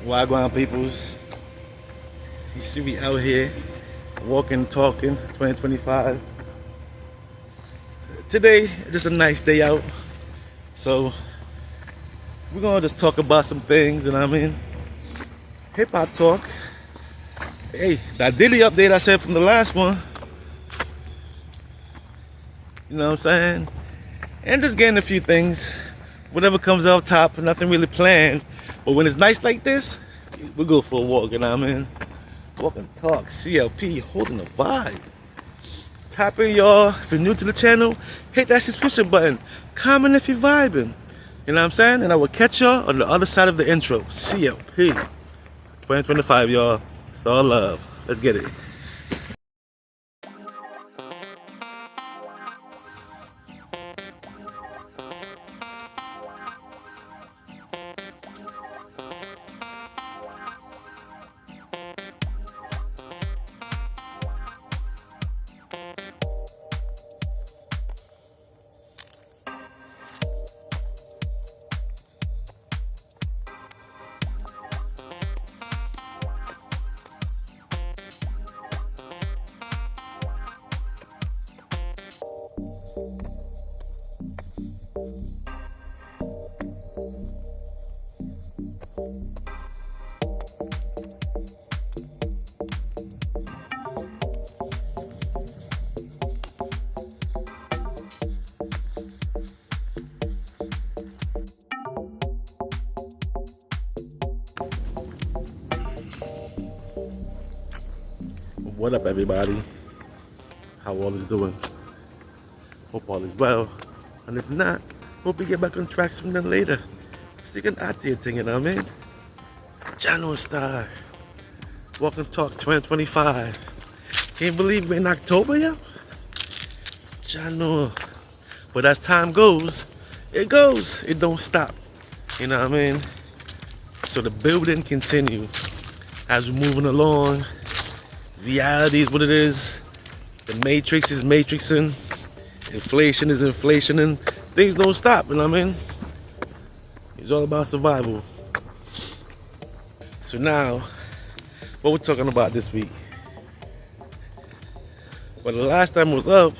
Wagwan peoples. You see me out here walking, talking, 2025. Today, just a nice day out. So we're gonna just talk about some things, you know what I mean? Hip hop talk. Hey, that Diddy update I said from the last one. You know what I'm saying? And just getting a few things. Whatever comes out top, nothing really planned. But when it's nice like this, we go for a walk, you know what I mean? Walk and talk, CLP, holding the vibe. Tap in, y'all. If you're new to the channel, hit that subscription button. Comment if you're vibing. You know what I'm saying? And I will catch y'all on the other side of the intro. CLP. 2025, y'all. It's all love. Let's get it. What up, everybody? How all is doing? Hope all is well. And if not, hope we get back on track sooner than later. Second out there thing, you know what I mean? January Star. Walk and Talk 2025. Can't believe we're in October, yo? January. But as time goes, it goes. It don't stop. You know what I mean? So the building continues as we're moving along. Reality is what it is. The matrix is matrixing. Inflation is inflationing. Things don't stop, you know what I mean? It's all about survival. So now, what we're talking about this week. Well, the last time it was up,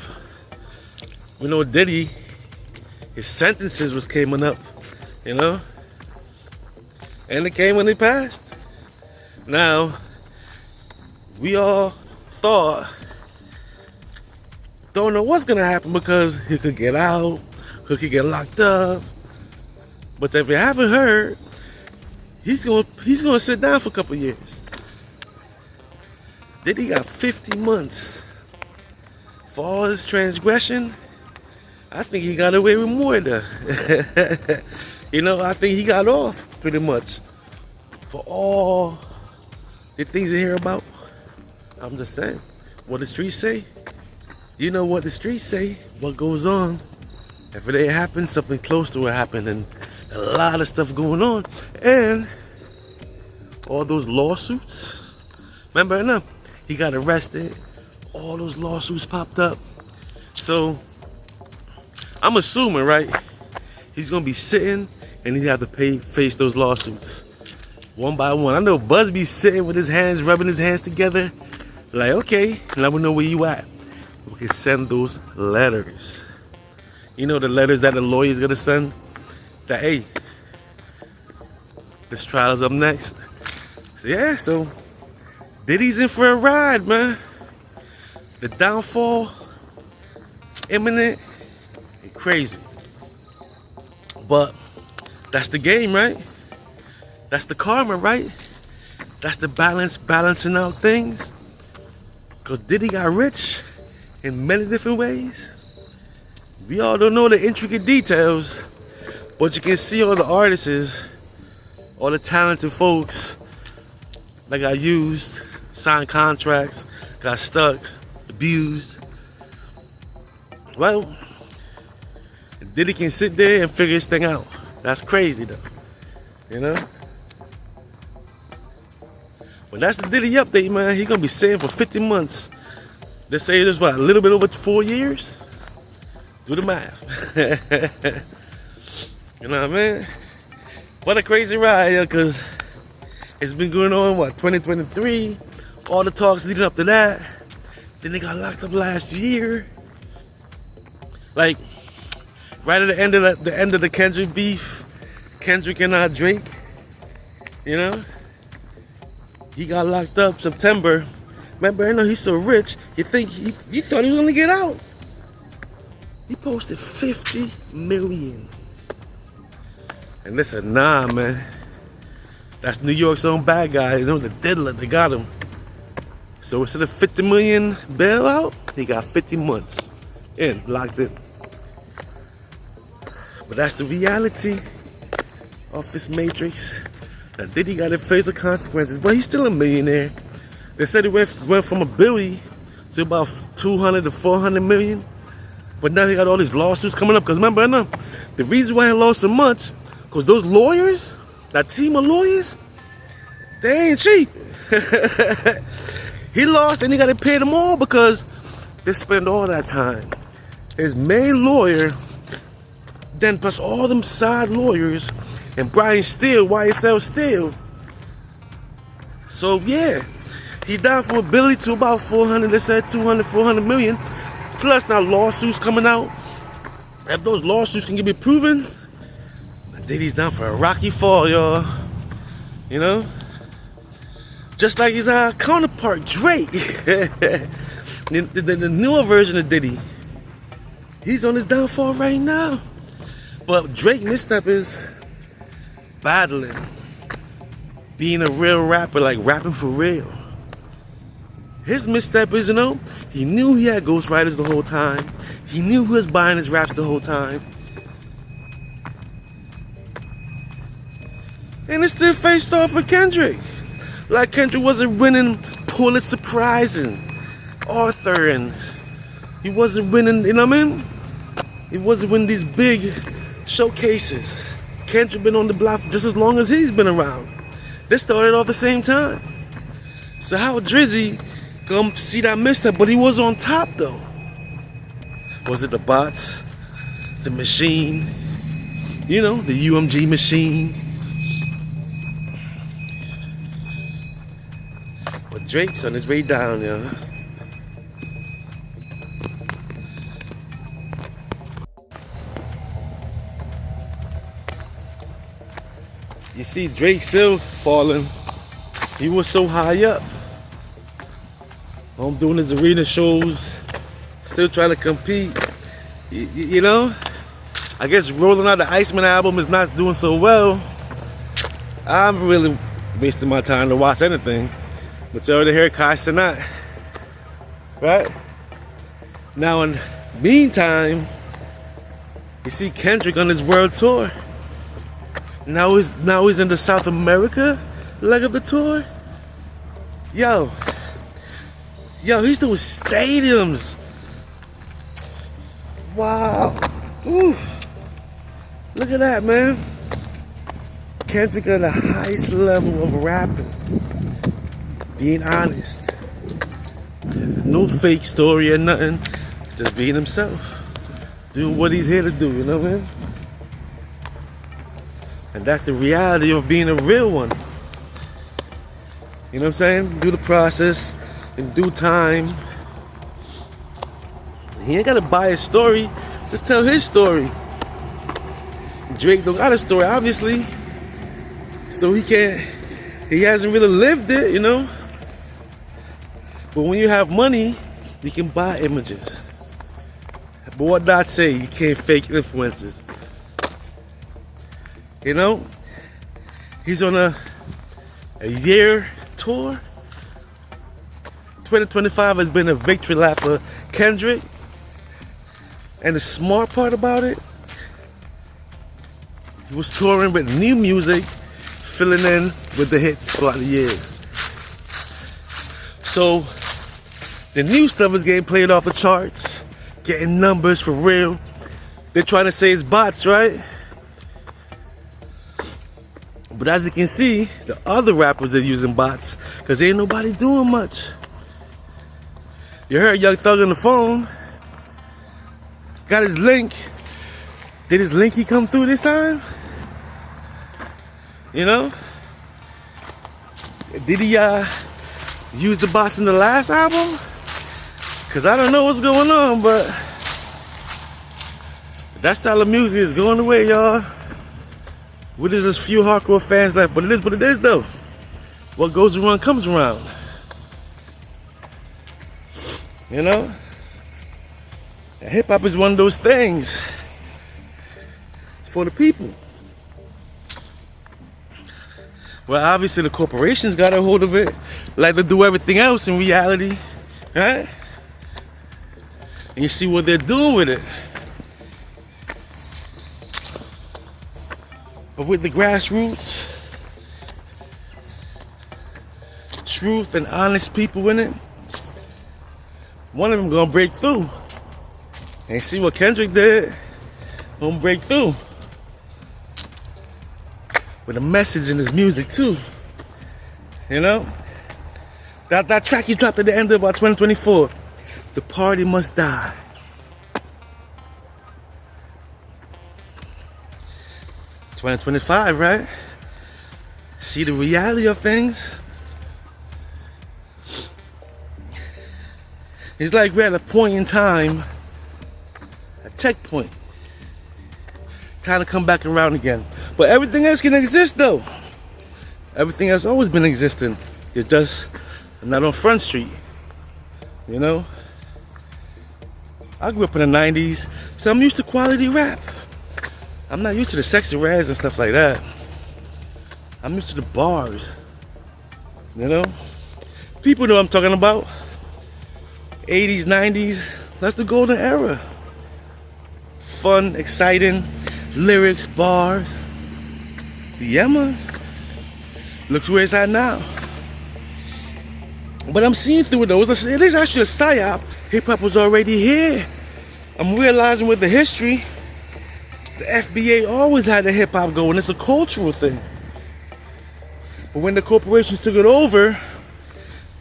we know Diddy, his sentences was coming up, you know? And it came when he passed. Now, we all don't know what's gonna happen because he could get out, he could get locked up. But if you haven't heard, he's gonna sit down for a couple years. Then he got 50 months for all his transgression. I think he got away with more though. You know, I think he got off pretty much for all the things you hear about. I'm just saying, what the streets say. You know what the streets say, what goes on. If it ain't happened, something close to it happened, and a lot of stuff going on. And all those lawsuits, remember enough, he got arrested, all those lawsuits popped up. So, I'm assuming, right, he's gonna be sitting and he have to face those lawsuits one by one. I know Busby's sitting with his hands, rubbing his hands together. Like, okay, let me know where you at. We can send those letters. You know the letters that the lawyer's gonna send? That, hey, this trial is up next. So, yeah, so Diddy's in for a ride, man. The downfall, imminent and crazy. But that's the game, right? That's the karma, right? That's the balancing out things. Because Diddy got rich in many different ways. We all don't know the intricate details, but you can see all the artists, all the talented folks that got used, signed contracts, got stuck, abused. Well, Diddy can sit there and figure his thing out. That's crazy though, you know? But that's the Diddy update, man. He's gonna be sitting for 50 months. They say there's what, a little bit over 4 years? Do the math. You know what I mean? What a crazy ride, yeah, because It's been going on, what, 2023? All the talks leading up to that. Then they got locked up last year. Like, right at the end of the Kendrick beef, Kendrick and Drake, you know? He got locked up September. Remember, I know he's so rich, you think he thought he was gonna get out. He posted 50 million. And they said, nah, man. That's New York's own bad guy, you know, the diddler, they got him. So instead of 50 million bailout, he got 50 months locked in. But that's the reality of this matrix. That Diddy got to face the consequences, but he's still a millionaire. They said he went from $1 billion to about 200 to 400 million. But now he got all these lawsuits coming up. Because remember, I know the reason why he lost so much, because those lawyers, that team of lawyers, they ain't cheap. He lost and he got to pay them all because they spend all that time. His main lawyer, then plus all them side lawyers, and Brian Steele, YSL Steele. So yeah, he down from $1 billion to about 400, they said 200, 400 million. Plus now lawsuits coming out. If those lawsuits can be proven, Diddy's down for a rocky fall, y'all. You know? Just like his counterpart, Drake. the newer version of Diddy. He's on his downfall right now. But Drake misstep is battling. Being a real rapper, like rapping for real. His misstep is, you know, he knew he had ghostwriters the whole time. He knew who was buying his raps the whole time. And it still faced off with Kendrick. Like Kendrick wasn't winning Pulitzer Prize and Arthur, and he wasn't winning, you know what I mean? He wasn't winning these big showcases. Kendrick been on the block just as long as he's been around. They started off the same time. So how Drizzy come see that misstep, but he was on top though? Was it the bots? The machine? You know, the UMG machine? But Drake's on his way down, yo. You see Drake still falling. He was so high up. I'm doing his arena shows, still trying to compete. You know, I guess rolling out the Iceman album is not doing so well. I'm really wasting my time to watch anything. But you already heard Kai Cenat, right? Now in the meantime, you see Kendrick on his world tour. Now he's in the South America leg of the tour. Yo, he's doing stadiums. Wow. Ooh. Look at that, man. Kendrick on the highest level of rapping. Being honest. No fake story or nothing. Just being himself. Doing what he's here to do, you know what I mean? And that's the reality of being a real one. You know what I'm saying? Do the process in due time. He ain't gotta buy his story. Just tell his story. Drake don't got a story, obviously. So he hasn't really lived it, you know? But when you have money, you can buy images. But what did I say? You can't fake influences. You know? He's on a year tour. 2025 has been a victory lap for Kendrick. And the smart part about it, he was touring with new music, filling in with the hits throughout the years. So the new stuff is getting played off the charts, getting numbers for real. They're trying to say it's bots, right? But as you can see, the other rappers are using bots because ain't nobody doing much. You heard Young Thug on the phone. Got his link. Did his linky come through this time? You know? Did he use the bots in the last album? Cause I don't know what's going on, but that style of music is going away, y'all. With just few hardcore fans left, but it is what it is, though. What goes around comes around. You know? Hip hop is one of those things. It's for the people. Well, obviously the corporations got a hold of it, like they do everything else in reality, right? And you see what they're doing with it. But with the grassroots, truth and honest people in it, one of them gonna break through. And see what Kendrick did, gonna break through. With a message in his music too. You know? That track he dropped at the end of about 2024. The party must die. $2025, right? See the reality of things. It's like we're at a point in time, a checkpoint. Time to come back around again. But everything else can exist though. Everything has always been existing. It's just not on Front Street. You know? I grew up in the 90s, so I'm used to quality rap. I'm not used to the sexy rags and stuff like that. I'm used to the bars. You know? People know what I'm talking about. 80s, 90s, that's the golden era. Fun, exciting, lyrics, bars. Yeah, man. Look where it's at now. But I'm seeing through it though. It is actually a psyop. Hip hop was already here. I'm realizing with the history, the FBA always had the hip hop going. It's a cultural thing. But when the corporations took it over,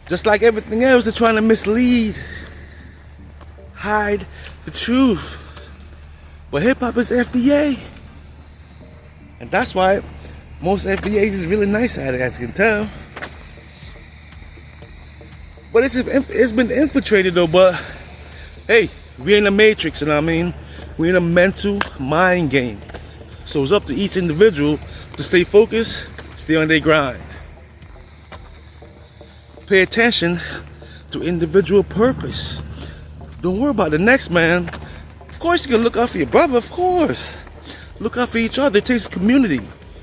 just like everything else, they're trying to mislead, hide the truth. But hip hop is FBA. And that's why most FBAs is really nice at it, as you can tell. But it's been infiltrated though, but hey, we're in a matrix, you know what I mean? We're in a mental mind game. So it's up to each individual to stay focused, stay on their grind. Pay attention to individual purpose. Don't worry about the next man. Of course you can look out for your brother, of course. Look out for each other. It takes a community.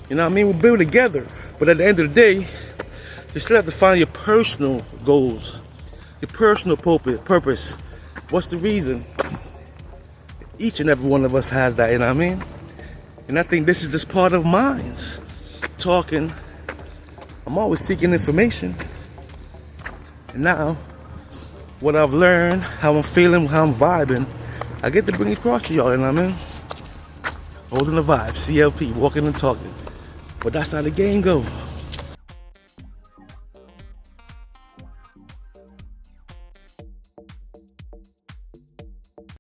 You know what I mean? We build together. But at the end of the day, you still have to find your personal goals, your personal purpose. What's the reason? Each and every one of us has that, you know what I mean? And I think this is just part of mine. Talking. I'm always seeking information. And now, what I've learned, how I'm feeling, how I'm vibing, I get to bring it across to y'all, you know what I mean? Holding the vibe, CLP, walking and talking. But that's how the game goes.